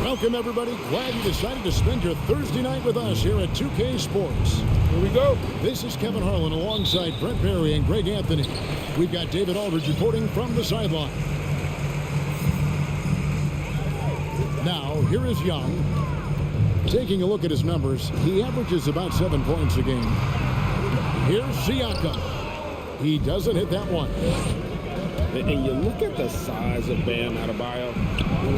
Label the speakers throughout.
Speaker 1: Welcome, everybody. Glad you decided to spend your Thursday night with us here at 2K Sports.
Speaker 2: Here we go.
Speaker 1: This is Kevin Harlan alongside Brent Barry and Greg Anthony. We've got David Aldridge reporting from the sideline. Now, here is Young. Taking a look at his numbers, he averages about 7 points a game. Here's Siakam. He doesn't hit that one.
Speaker 2: And you look at the size of Bam Adebayo.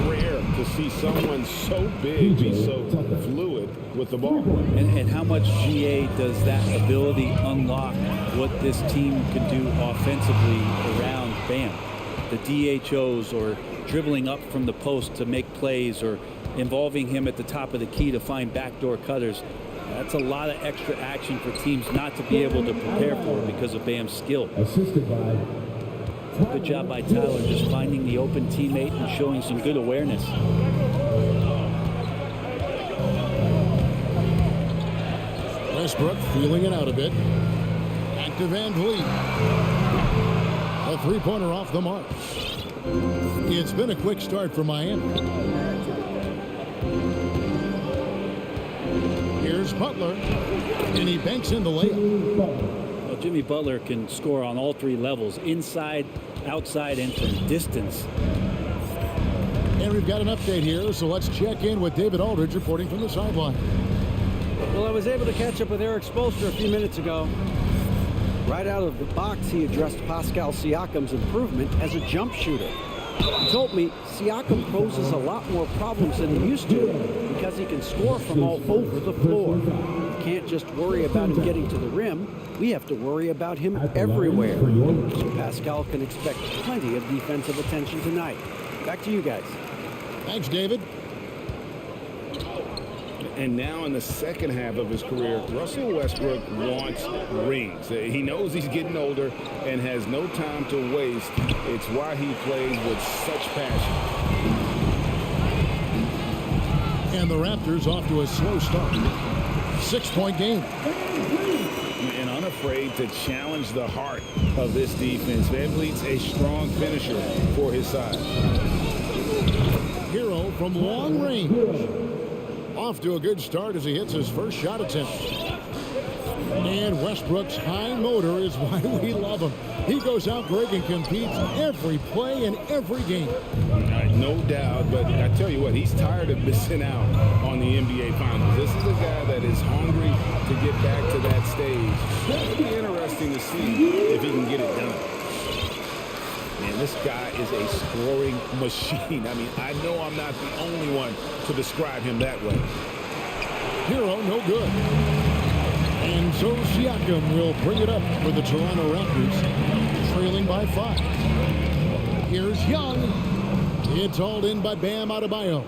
Speaker 2: Rare to see someone so big be so fluid with the ball.
Speaker 3: And how much GA does that ability unlock what this team can do offensively around Bam? The DHOs, or dribbling up from the post to make plays, or involving him at the top of the key to find backdoor cutters. That's a lot of extra action for teams not to be able to prepare for because of Bam's skill.
Speaker 4: Assisted by...
Speaker 3: Good job by Tyler just finding the open teammate and showing some good awareness.
Speaker 1: Westbrook feeling it out a bit. Back to Van Vliet. A three-pointer off the mark. It's been a quick start for Miami. Here's Butler. And he banks in the layup.
Speaker 3: Well, Jimmy Butler can score on all three levels, inside, outside, and from distance.
Speaker 1: And we've got an update here, so let's check in with David Aldridge reporting from the sideline.
Speaker 5: Well, I was able to catch up with Eric Spoelstra a few minutes ago. Right out of the box, he addressed Pascal Siakam's improvement as a jump shooter. He told me Siakam poses a lot more problems than he used to because he can score from all over the floor. We can't just worry about him getting to the rim. We have to worry about him everywhere. So Pascal can expect plenty of defensive attention tonight. Back to you guys.
Speaker 1: Thanks, David.
Speaker 2: And now in the second half of his career, Russell Westbrook wants rings. He knows he's getting older and has no time to waste. It's why he plays with such passion.
Speaker 1: And the Raptors off to a slow start. 6-point game.
Speaker 2: And unafraid to challenge the heart of this defense. Van Vliet's a strong finisher for his side.
Speaker 1: Hero from long range. Off to a good start as he hits his first shot attempt. And Westbrook's high motor is why we love him. He goes out, Greg, and competes every play in every game.
Speaker 2: No doubt, but I tell you what, he's tired of missing out on the NBA Finals. This is a guy that is hungry to get back to that stage. It'll be interesting to see if he can get it done. Man, this guy is a scoring machine. I mean, I know I'm not the only one to describe him that way.
Speaker 1: Hero, no good. And so Siakam will bring it up for the Toronto Raptors, trailing by 5. Here's Young. It's hauled in by Bam Adebayo.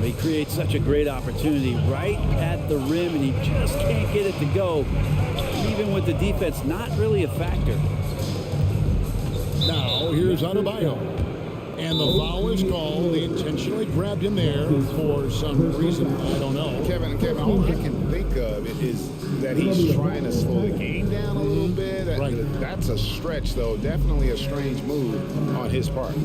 Speaker 3: He creates such a great opportunity right at the rim, and he just can't get it to go. Even with the defense not really a factor.
Speaker 1: Now, here's Adebayo. And the foul is called. They intentionally grabbed him there for some reason. I don't know.
Speaker 2: Kevin, all I can think of is that he's trying to slow the game down a little bit.
Speaker 1: Right.
Speaker 2: That's a stretch, though. Definitely a strange move on his part.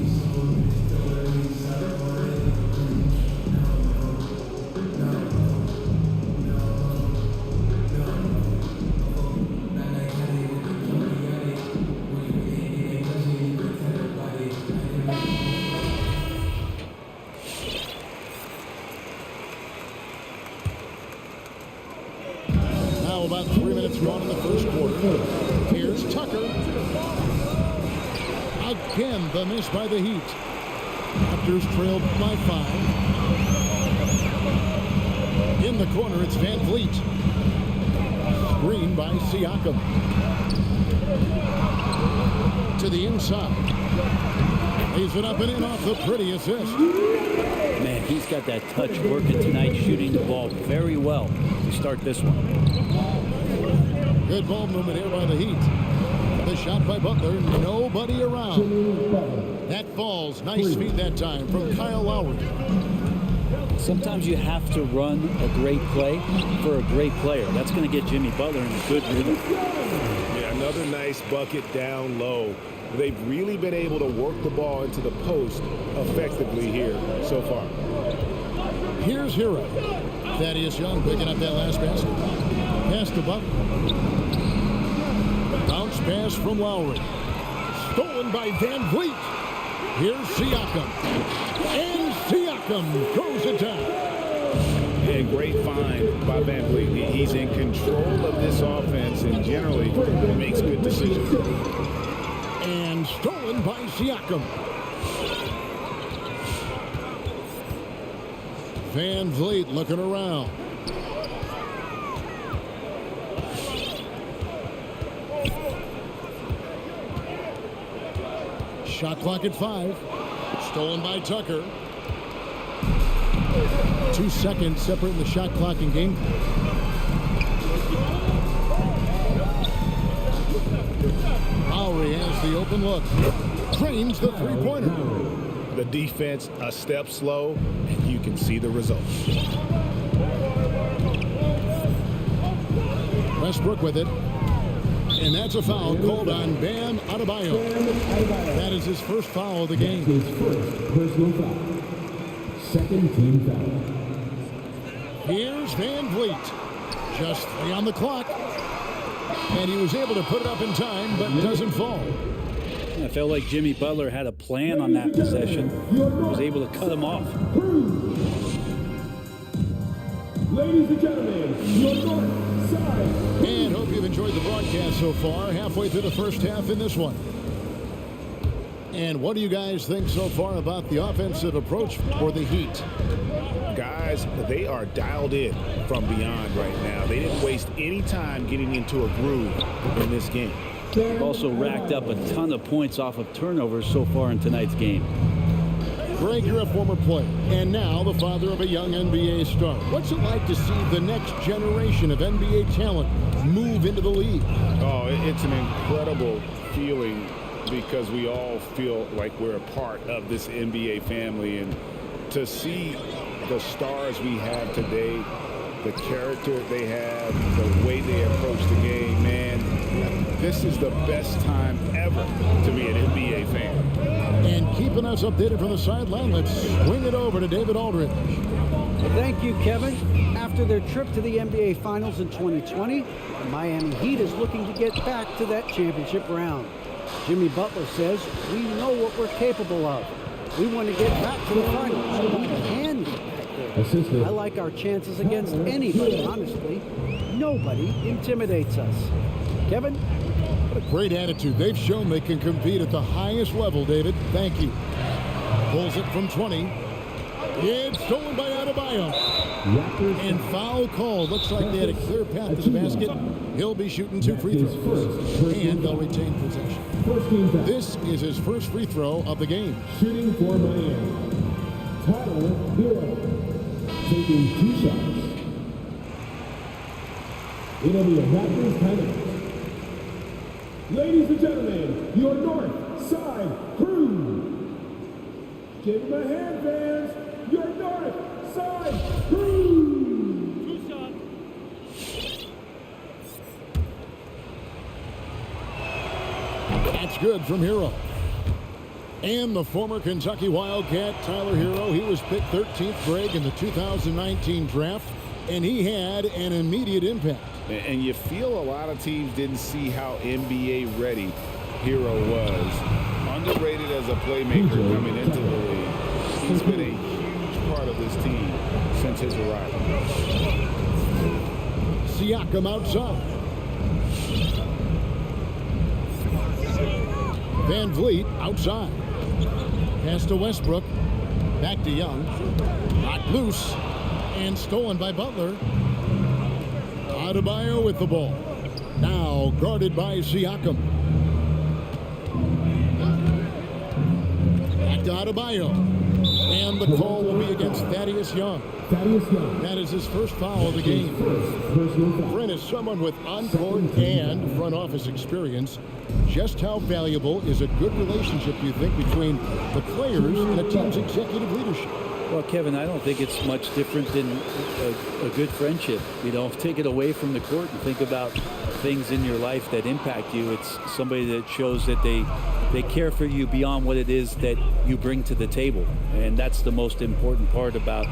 Speaker 1: About 3 minutes gone in the first quarter. Here's Tucker. Again, the miss by the Heat. Raptors trailed by 5. In the corner, it's Van Vliet. Screen by Siakam. To the inside. Lays it up and in off the pretty assist.
Speaker 3: Man, he's got that touch working tonight, shooting the ball very well to start this one.
Speaker 1: Good ball movement here by the Heat. The shot by Butler. Nobody around. That falls. Nice feed that time from Kyle Lowry.
Speaker 3: Sometimes you have to run a great play for a great player. That's going to get Jimmy Butler in a good rhythm.
Speaker 2: Yeah, another nice bucket down low. They've really been able to work the ball into the post effectively here so far.
Speaker 1: Here's Hero. Thaddeus Young picking up that last basket. Pass to Butler. Bounce pass from Lowry. Stolen by Van Vliet. Here's Siakam. And Siakam throws it down.
Speaker 2: And great find by Van Vliet. He's in control of this offense and generally makes good decisions.
Speaker 1: And stolen by Siakam. Van Vliet looking around. Shot clock at 5. Stolen by Tucker. 2 seconds separating the shot clock and game clock. Lowry has the open look. Drains the three-pointer.
Speaker 2: The defense a step slow, and you can see the result.
Speaker 1: Westbrook with it. And that's a foul called on Bam Adebayo. That is his first foul of the game.
Speaker 4: His first personal foul. Second team foul.
Speaker 1: Here's Van Vliet. Just 3 on the clock. And he was able to put it up in time, but doesn't fall.
Speaker 3: I felt like Jimmy Butler had a plan on that possession. Was able to cut him off.
Speaker 4: Ladies and gentlemen, your north side.
Speaker 1: And hope you've enjoyed the broadcast so far. Halfway through the first half in this one. And what do you guys think so far about the offensive approach for the Heat?
Speaker 2: Guys, they are dialed in from beyond right now. They didn't waste any time getting into a groove in this game.
Speaker 3: They've also racked up a ton of points off of turnovers so far in tonight's game.
Speaker 1: Greg, you're a former player, and now the father of a young NBA star. What's it like to see the next generation of NBA talent move into the league?
Speaker 2: Oh, it's an incredible feeling because we all feel like we're a part of this NBA family. And to see the stars we have today, the character they have, the way they approach the game, man, this is the best time ever to be an NBA fan.
Speaker 1: And keeping us updated from the sideline, let's swing it over to David Aldridge.
Speaker 5: Well, thank you, Kevin. After their trip to the NBA Finals in 2020, the Miami Heat is looking to get back to that championship round. Jimmy Butler says, we know what we're capable of. We want to get back to the finals. We can get back there. I like our chances against anybody, honestly. Nobody intimidates us. Kevin?
Speaker 1: What a great attitude. They've shown they can compete at the highest level, David. Thank you. Pulls it from 20. It's stolen by Adebayo. And foul call. Looks like they had a clear path to the basket. He'll be shooting 2 free throws. And they'll retain possession. This is his first free throw of the game.
Speaker 4: Shooting for Miami. Tyler Hero. Taking 2 shots. It'll be a Raptors timeout. Ladies and gentlemen, your north side crew. Give him a hand, fans. Your north side crew.
Speaker 1: That's good from Hero. And the former Kentucky Wildcat, Tyler Hero, he was picked 13th, Greg, in the 2019 draft, and he had an immediate impact.
Speaker 2: And you feel a lot of teams didn't see how NBA ready Hero was. Underrated as a playmaker coming into the league. He's been a huge part of this team since his arrival.
Speaker 1: Siakam outside. Van Vliet outside. Pass to Westbrook. Back to Young. Knocked loose. And stolen by Butler. Adebayo with the ball. Now guarded by Siakam. Back to Adebayo. And the call will be against Thaddeus Young. That is his first foul of the game. Brent is someone with on-court and front office experience. Just how valuable is a good relationship, do you think, between the players and a team's executive leadership?
Speaker 3: Well, Kevin, I don't think it's much different than a good friendship. You know, take it away from the court and think about things in your life that impact you. It's somebody that shows that they care for you beyond what it is that you bring to the table. And that's the most important part about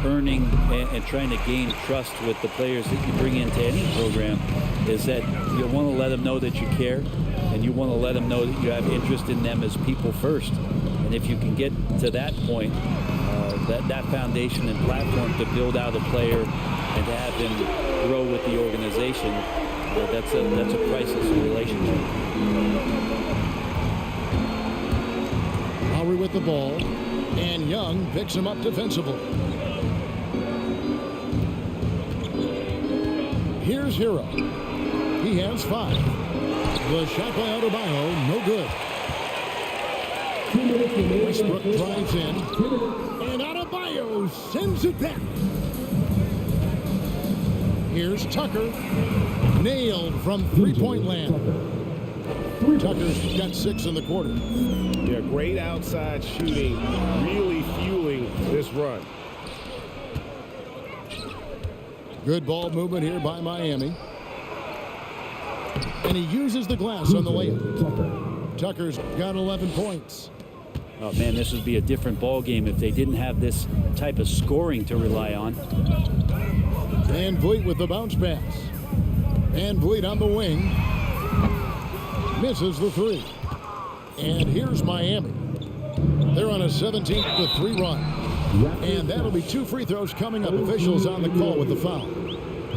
Speaker 3: earning and trying to gain trust with the players that you bring into any program, is that you want to let them know that you care, and you want to let them know that you have interest in them as people first. And if you can get to that point, that foundation and platform to build out a player and to have him grow with the organization, that's a priceless relationship.
Speaker 1: Lowry with the ball, and Young picks him up defensively. Here's Hero. He has 5. The shot by Adebayo, no good. Westbrook drives in, and Adebayo sends it back. Here's Tucker, nailed from three-point land. Tucker's got 6 in the quarter.
Speaker 2: Yeah, great outside shooting, really fueling this run.
Speaker 1: Good ball movement here by Miami. And he uses the glass on the layup. Tucker's got 11 points.
Speaker 3: Oh, man, this would be a different ball game if they didn't have this type of scoring to rely on.
Speaker 1: Van Vliet with the bounce pass. Van Vliet on the wing. Misses the 3. And here's Miami. They're on a 17-3 run. And that'll be 2 free throws coming up. Officials on the call with the foul.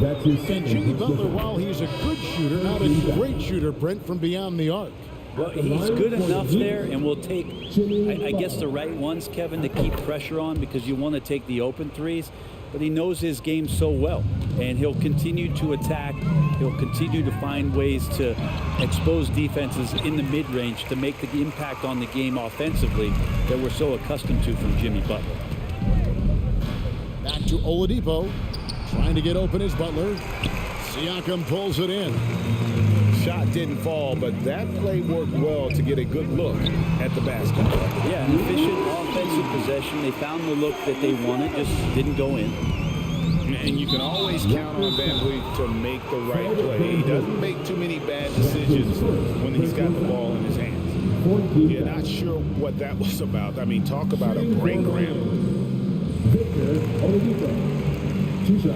Speaker 1: And Jimmy Butler, while he's a good shooter, not a great shooter, Brent, from beyond the arc.
Speaker 3: Well, he's good enough there, and will take, I guess, the right ones, Kevin, to keep pressure on, because you want to take the open threes. But he knows his game so well, and he'll continue to attack. He'll continue to find ways to expose defenses in the mid-range to make the impact on the game offensively that we're so accustomed to from Jimmy Butler.
Speaker 1: Back to Oladipo. Trying to get open is Butler. Siakam pulls it in.
Speaker 2: Shot didn't fall, but that play worked well to get a good look at the basket.
Speaker 3: Yeah, an efficient offensive possession. They found the look that they wanted, just didn't go in.
Speaker 2: And you can always count on Van Vliet to make the right play. He doesn't make too many bad decisions when he's got the ball in his hands. You're not sure what that was about. I mean, talk about a brain cramp.
Speaker 4: Victor Oladipo. 2 shots.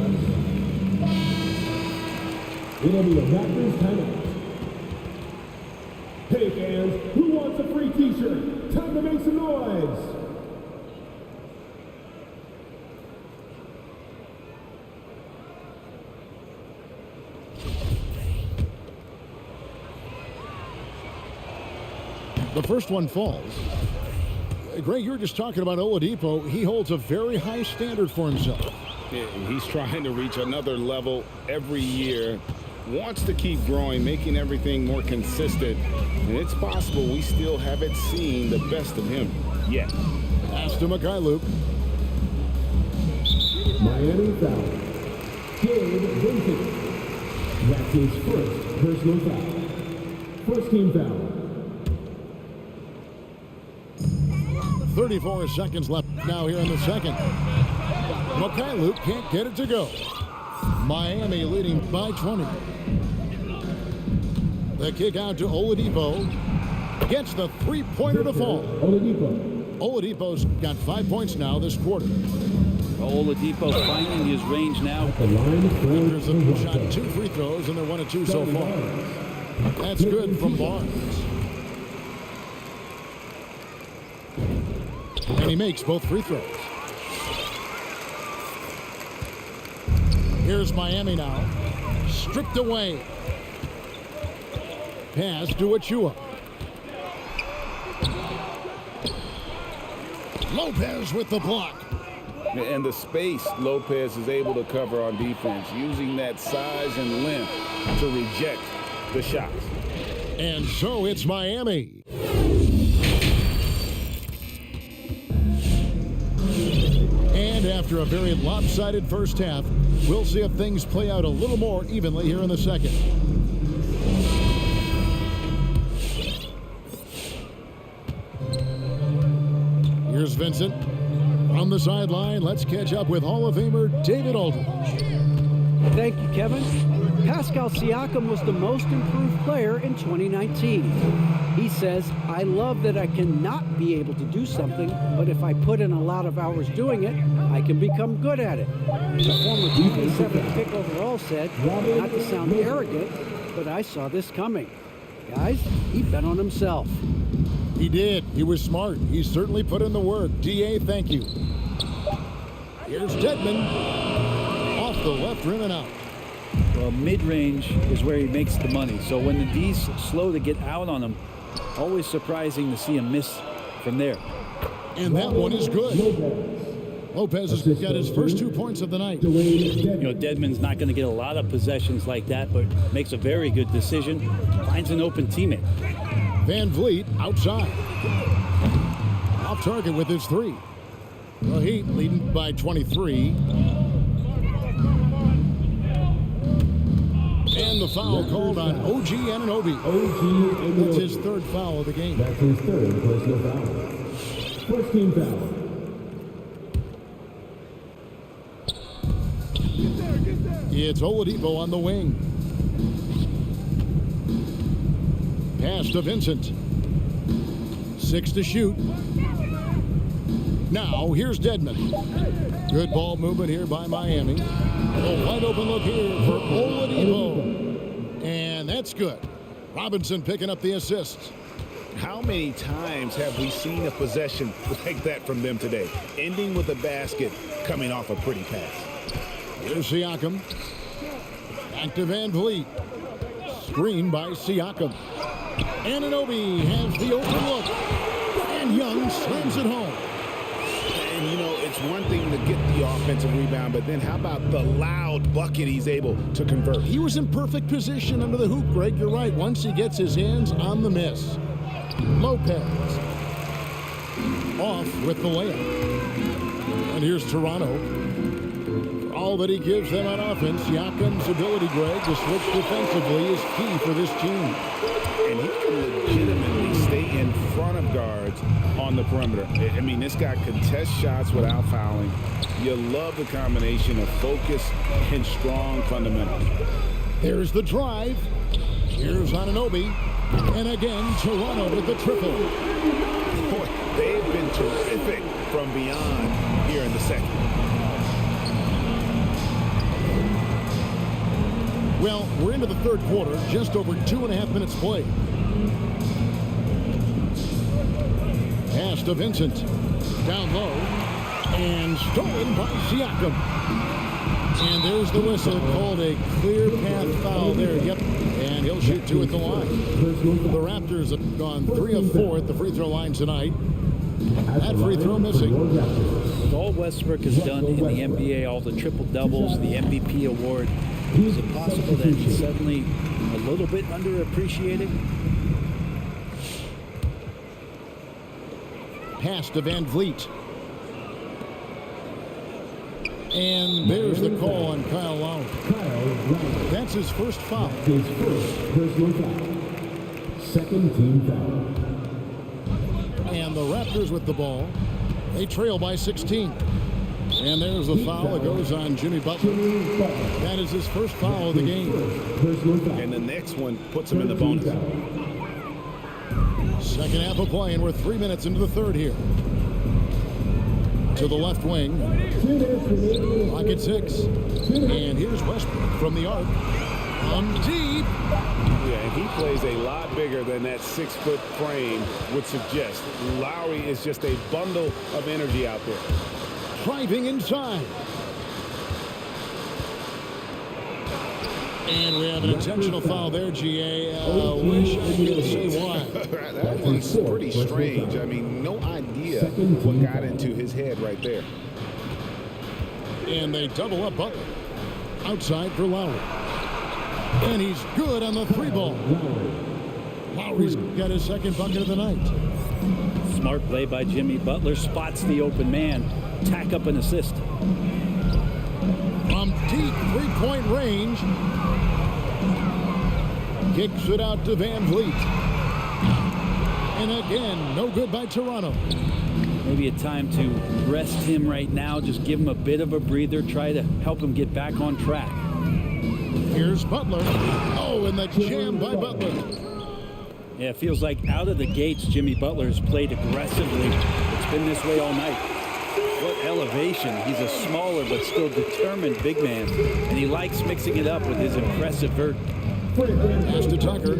Speaker 4: It'll be a Raptors timeout. Hey fans, who wants a free t-shirt? Time to make some noise.
Speaker 1: The first one falls. Greg, you were just talking about Oladipo. He holds a very high standard for himself.
Speaker 2: Yeah, he's trying to reach another level every year. Wants to keep growing, making everything more consistent. And it's possible we still haven't seen the best of him yet.
Speaker 1: Pass to Mikhailuk.
Speaker 4: Miami foul. Gabe Vincent. That's his first personal foul. First team foul.
Speaker 1: 34 seconds left now here in the second. Mikhailuk can't get it to go. Miami leading by 20. The kick out to Oladipo. Gets the three-pointer to fall. Oladipo's got 5 points now this quarter.
Speaker 3: Oladipo finding his range now.
Speaker 1: Raptors have shot 2 free throws, and they're 1 of 2 so far. That's good from Barnes. And he makes both free throws. Here's Miami now. Stripped away. Pass to Achua. Lopez with the block.
Speaker 2: And the space Lopez is able to cover on defense, using that size and length to reject the shots.
Speaker 1: And so it's Miami. And after a very lopsided first half, we'll see if things play out a little more evenly here in the second. Here's Vincent. On the sideline, let's catch up with Hall of Famer David Aldridge.
Speaker 5: Thank you, Kevin. Pascal Siakam was the most improved player in 2019. He says, I love that I cannot be able to do something, but if I put in a lot of hours doing it, I can become good at it. The former 27th pick overall said, not to sound arrogant, but I saw this coming. Guys, he bet on himself.
Speaker 1: He did. He was smart. He certainly put in the work. DA, thank you. Here's Dedmon. Off the left rim and out.
Speaker 3: Well, mid-range is where he makes the money. So when the D's slow to get out on him, always surprising to see him miss from there.
Speaker 1: And that one is good. Lopez has got his first 2 points of the night.
Speaker 3: You know, Dedmon's not going to get a lot of possessions like that, but makes a very good decision. Finds an open teammate.
Speaker 1: Van Vliet outside. Off target with his three. The Heat leading by 23. And the foul called on OG Anunoby. That's his third foul of the game.
Speaker 4: That's his third personal foul. First team foul.
Speaker 1: It's Oladipo on the wing. Pass to Vincent. 6 to shoot. Now, here's Dedmon. Good ball movement here by Miami. A wide open look here for Oladipo. And that's good. Robinson picking up the assist.
Speaker 2: How many times have we seen a possession like that from them today? Ending with a basket, coming off a pretty pass.
Speaker 1: Here's Siakam. Back to Van Vliet. Screen by Siakam. Anunoby has the open look. And Young slams it home.
Speaker 2: And, you know, it's one thing to get the offensive rebound, but then how about the loud bucket he's able to convert?
Speaker 1: He was in perfect position under the hoop, Greg. You're right. Once he gets his hands on the miss. Lopez. Off with the layup. And here's Toronto. All that he gives them on offense, Siakam's ability, Greg, to switch defensively is key for this team.
Speaker 2: And he can legitimately stay in front of guards on the perimeter. I mean, this guy contests shots without fouling. You love the combination of focus and strong fundamentals.
Speaker 1: There's the drive. Here's Anunoby. And again, Toronto with the triple.
Speaker 2: Boy, they've been terrific from beyond here in the second.
Speaker 1: Well, we're into the third quarter, just over 2.5 minutes played. Pass to Vincent. Down low. And stolen by Siakam. And there's the whistle, called a clear path foul there. Yep. And he'll shoot 2 at the line. The Raptors have gone 3 of 4 at the free throw line tonight. That free throw missing.
Speaker 3: With all Westbrook has done in the NBA, all the triple doubles, the MVP award, is it possible that he's suddenly a little bit underappreciated?
Speaker 1: Pass to Van Vliet. And there's the call on Kyle Lowry. That's his first foul.
Speaker 4: His first personal foul. Second team foul.
Speaker 1: And the Raptors with the ball. They trail by 16. And there's the foul that goes on Jimmy Butler. That is his first foul of the game.
Speaker 2: And the next one puts him in the bonus.
Speaker 1: Second half of play, and we're 3 minutes into the third here. To the left wing. Clock at 6. And here's Westbrook from the arc. From deep.
Speaker 2: Yeah, and he plays a lot bigger than that 6-foot frame would suggest. Lowry is just a bundle of energy out there.
Speaker 1: Driving inside. And we have an intentional foul there, GA. Wish I could say why.
Speaker 2: That one's pretty strange. I mean, no idea what got into his head right there.
Speaker 1: And they double up Butler. Outside for Lowry. And he's good on the 3 ball. Lowry's got his second bucket of the night.
Speaker 3: Smart play by Jimmy Butler. Spots the open man. Tack up an assist.
Speaker 1: From deep 3-point range. Kicks it out to Van Vliet. And again, no good by Toronto.
Speaker 3: Maybe a time to rest him right now. Just give him a bit of a breather. Try to help him get back on track.
Speaker 1: Here's Butler. Oh, and the jam by Butler.
Speaker 3: Yeah, it feels like out of the gates, Jimmy Butler's played aggressively. It's been this way all night. What elevation. He's a smaller but still determined big man, and he likes mixing it up with his impressive vert.
Speaker 1: Pass to Tucker.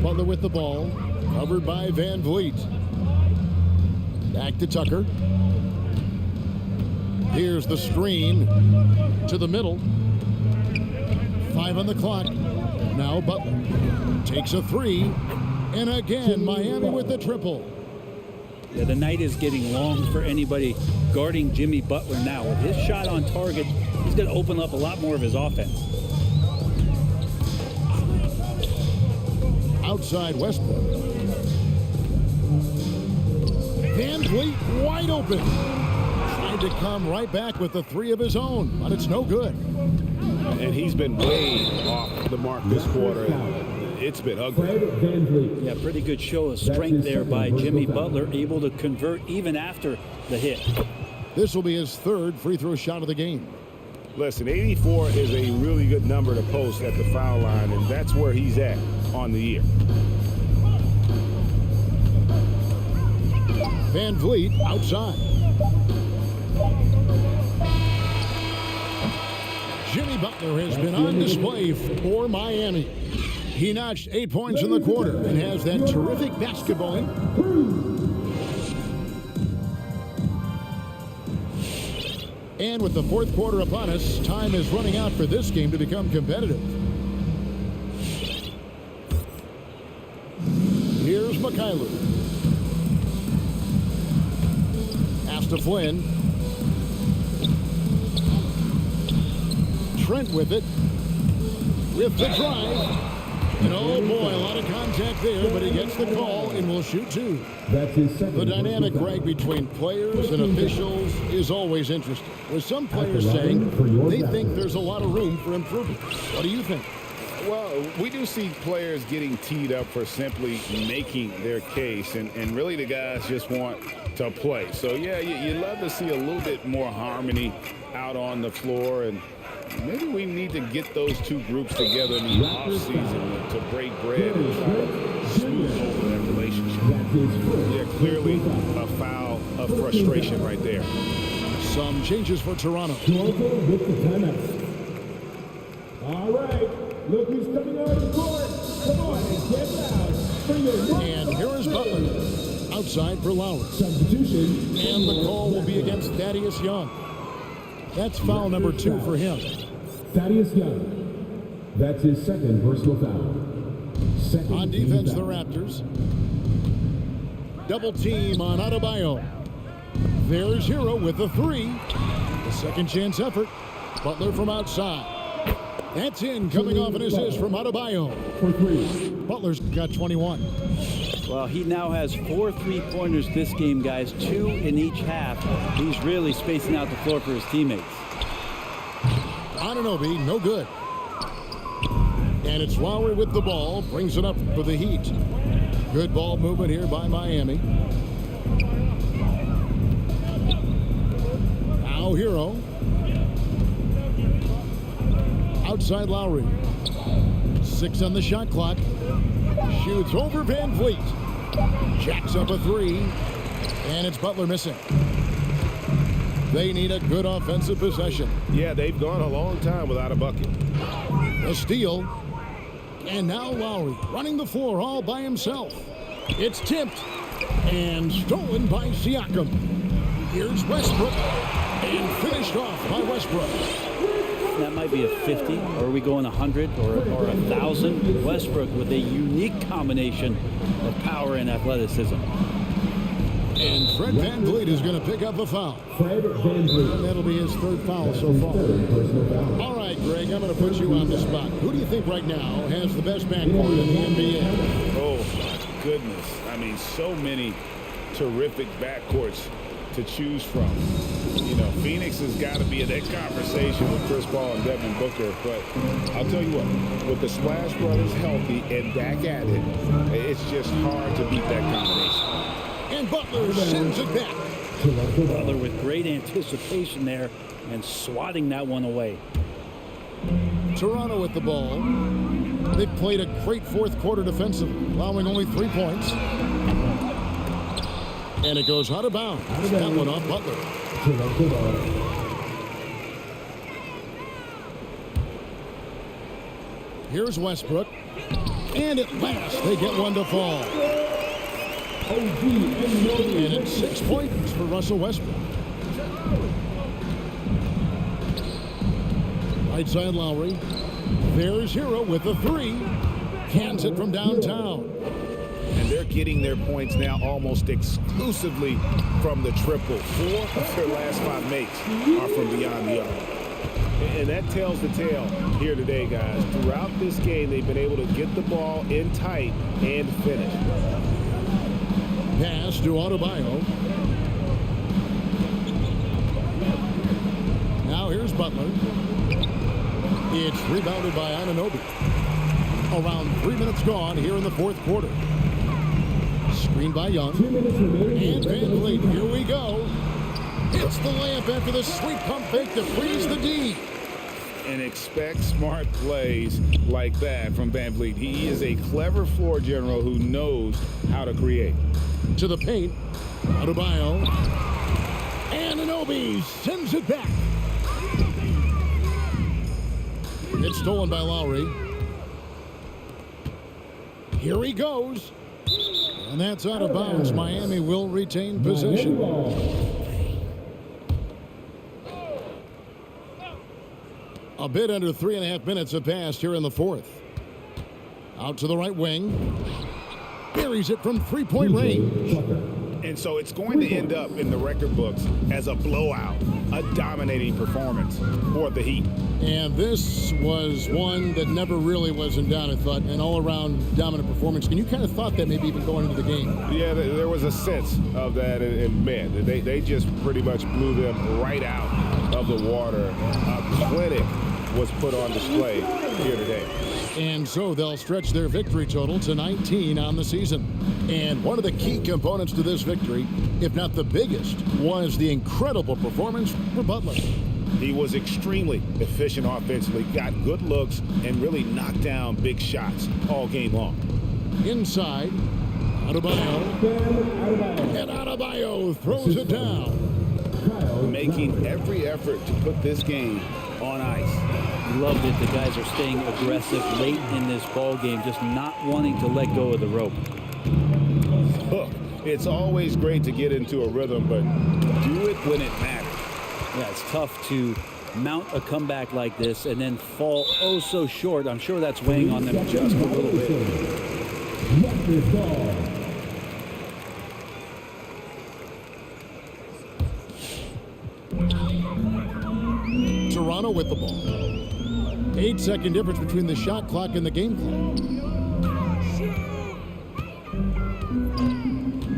Speaker 1: Butler with the ball, covered by Van Vliet. Back to Tucker. Here's the screen to the middle. 5 on the clock. Now Butler takes a 3. And again, Miami with the triple.
Speaker 3: Yeah, the night is getting long for anybody guarding Jimmy Butler now. With his shot on target, he's going to open up a lot more of his offense.
Speaker 1: Outside Westbrook. Van Vliet wide open. Tried to come right back with the 3 of his own, but it's no good.
Speaker 2: And he's been way off the mark this quarter. It's been ugly.
Speaker 3: Yeah, pretty good show of strength there by Jimmy Butler, able to convert even after the hit.
Speaker 1: This will be his 3rd free throw shot of the game.
Speaker 2: Listen, 84 is a really good number to post at the foul line, and that's where he's at on the year.
Speaker 1: Van Vliet outside. Jimmy Butler has been on display for Miami. He notched 8 points in the quarter and has that terrific basketballing. And with the 4th quarter upon us, time is running out for this game to become competitive. Here's McKayler. Pass to Flynn. Trent with it. With the drive. And oh boy, a lot of contact there, but he gets the call and will shoot 2.
Speaker 4: That's his second.
Speaker 1: The dynamic, Greg, between players and officials is always interesting. With some players saying they think there's a lot of room for improvement. What do you think?
Speaker 2: Well, we do see players getting teed up for simply making their case, and really the guys just want to play. So, yeah, you love to see a little bit more harmony out on the floor, and maybe we need to get those two groups together in the offseason to break bread and try to smooth over that relationship. Yeah, clearly a foul of frustration right there.
Speaker 1: Some changes for Toronto.
Speaker 4: Toronto with the timeout. All right, look who's coming on the court. Come on and get loud. Bring it.
Speaker 1: And here is Butler. Outside for Lowry.
Speaker 4: Substitution.
Speaker 1: And the call will be against Thaddeus Young. That's foul number 2 for him.
Speaker 4: Thaddeus Young. That's his second personal foul. Second
Speaker 1: On defense, the Raptors. Double team on Adebayo. There's Hero with a 3. The second chance effort. Butler from outside. That's in, coming off an assist from Adebayo.
Speaker 4: For 3.
Speaker 1: Butler's got 21.
Speaker 3: Well, he now has 4 3-pointers this game, guys, 2 in each half. He's really spacing out the floor for his teammates.
Speaker 1: Anunoby, no good. And it's Lowry with the ball, brings it up for the Heat. Good ball movement here by Miami. Now Hero. Outside Lowry. 6 on the shot clock. Shoots over Van Vliet. Jacks up a 3. And it's Butler missing. They need a good offensive possession.
Speaker 2: Yeah, they've gone a long time without a bucket.
Speaker 1: A steal. And now Lowry running the floor all by himself. It's tipped and stolen by Siakam. Here's Westbrook. And finished off by Westbrook.
Speaker 3: That might be a 50, or are we going 100 or 1,000? Westbrook with a unique combination of power and athleticism.
Speaker 1: And Fred Van Vliet is going to pick up a foul.
Speaker 4: Fred Van Vliet.
Speaker 1: That'll be his 3rd foul so far. All right, Greg, I'm going to put you on the spot. Who do you think right now has the best backcourt in the NBA?
Speaker 2: Oh, my goodness. I mean, so many terrific backcourts to choose from. You know, Phoenix has got to be in that conversation with Chris Paul and Devin Booker. But I'll tell you what, with the Splash Brothers healthy and Dak at it, it's just hard to beat that combination.
Speaker 1: And Butler sends it back.
Speaker 3: Butler with great anticipation there and swatting that one away.
Speaker 1: Toronto with the ball. They've played a great fourth quarter defensively, allowing only 3 points. And it goes out of bounds. That one off Butler. Here's Westbrook. And at last, they get one to fall. And it's 6 points for Russell Westbrook. Right side Lowry. There's Hero with a 3. Cans it from downtown.
Speaker 2: And they're getting their points now almost exclusively from the triple. 4 of their last 5 makes are from beyond the arc. And that tells the tale here today, guys. Throughout this game, they've been able to get the ball in tight and finish.
Speaker 1: Pass to Adebayo. Now here's Butler. It's rebounded by Anunoby. Around 3 minutes gone here in the fourth quarter. Screen by Young. And VanVleet, here we go. Hits the layup after the sweet pump fake to freeze the D.
Speaker 2: And expect smart plays like that from VanVleet. He is a clever floor general who knows how to create.
Speaker 1: To the paint. Adebayo. Anunoby sends it back. It's stolen by Lowry. Here he goes. And that's out of bounds. Miami will retain possession. A bit under 3.5 minutes have passed here in the fourth. Out to the right wing. Buries it from three-point range.
Speaker 2: And so it's going to end up in the record books as a blowout, a dominating performance for the Heat.
Speaker 1: And this was one that never really was in doubt, I thought, an all-around dominant performance. And you kind of thought that maybe even going into the game.
Speaker 2: Yeah, there was a sense of that, and man, they just pretty much blew them right out of the water. A clinic was put on display here today.
Speaker 1: And so they'll stretch their victory total to 19 on the season. And one of the key components to this victory, if not the biggest, was the incredible performance for Butler.
Speaker 2: He was extremely efficient offensively, got good looks, and really knocked down big shots all game long.
Speaker 1: Inside, Adebayo. And Adebayo throws it down.
Speaker 2: Making every effort to put this game on ice.
Speaker 3: Loved it. The guys are staying aggressive late in this ball game, just not wanting to let go of the rope.
Speaker 2: Look, it's always great to get into a rhythm, but do it when it matters.
Speaker 3: Yeah, it's tough to mount a comeback like this and then fall oh so short. I'm sure that's weighing on them just a little bit.
Speaker 1: Toronto with the ball. 8-second difference between the shot clock and the game clock.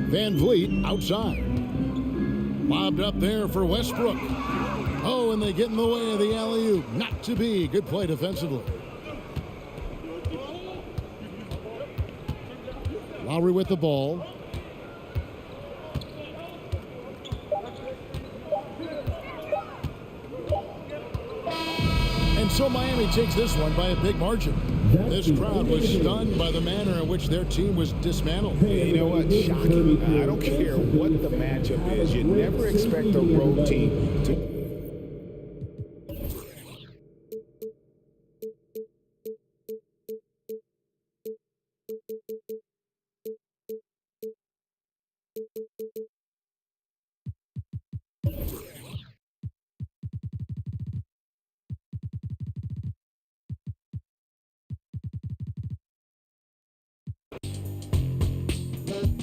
Speaker 1: VanVleet outside. Lobbed up there for Westbrook. Oh, and they get in the way of the alley-oop. Not to be. Good play defensively. Lowry with the ball. And so Miami takes this one by a big margin. This crowd was stunned by the manner in which their team was dismantled.
Speaker 2: You know what? Shocking. I don't care what the matchup is. You never expect a road team to